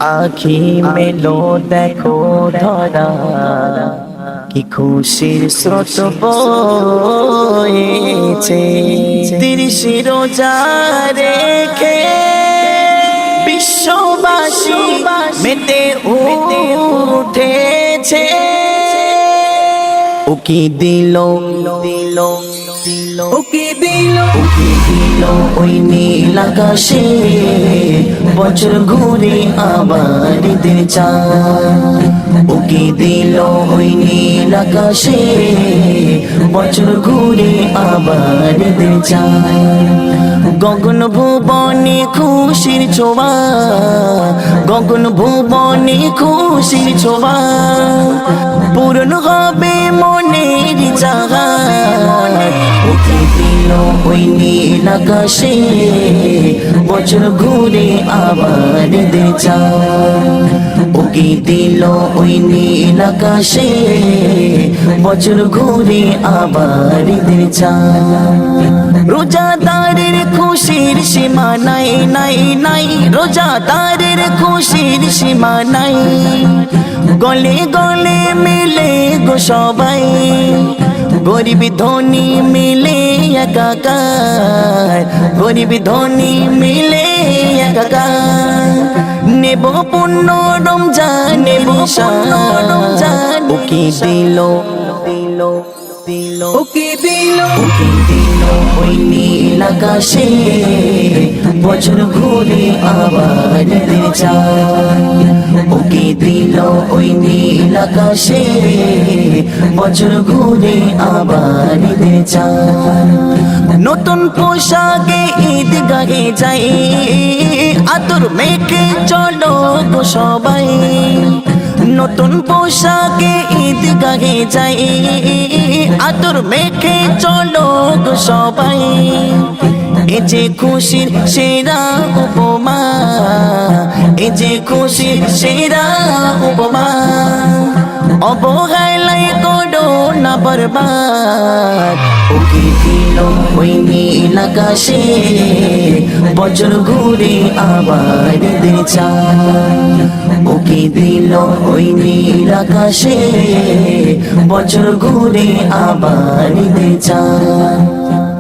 আখি মেলো দেখো ধরা কি খুশির স্রোত বয়েছে 30 রোজা রেখে বিশ্ববাসী মেতে উঠেছে উকি দিল ওই নীল আকাশে বছর ঘুরে আবার ঈদের চাঁদ উকি দিল ওই নীল আকাশে বছর ঘুরে আবার ঈদের চাঁদ গগন ভুবনে খুশির ছোঁয়া গগন ভুবনে খুশির ছোঁয়া পূরণ হবে মনের চাহা উকি দিল ওই নীল আকাশে বছর ঘুরে আবার ঈদের চাঁদ উকি দিল ওই নীল আকাশে বছর ঘুরে আবার ঈদের চাঁদ রোজাদারের খুশির সীমা নাই নাই নাই রোজাদারের খুশির সীমা নাই গলে গলে মিলে গো সবাই গরিব ধনী মিলে একাকার গরিব ধনী মিলে একাকার নেব পূর্ণ রমজান নেব রমজান উকি দিল উকি দিল ওই নীল আকাশে বছর ঘুরে আবার ঈদের চাঁদ উকি দিল ওই নীল আকাশে বছর ঘুরে আবার ঈদের চাঁদ নতুন পোশাকে ঈদগাহে যাই আতর মেখে চলো গো সবাই নতুন পোশাকে ঈদগাহে যাই আতর মেখে চলো গো সবাই এ যে খুশির সেরা উপমা এ যে খুশির সেরা উপমা অবহেলায় করো না বরবাদ উকি দিল ওই নীল আকাশে বছর ঘুরে আবার ঈদের চাঁদ উকি দিল ওই নীল আকাশে বছর ঘুরে আবার ঈদের চাঁদ।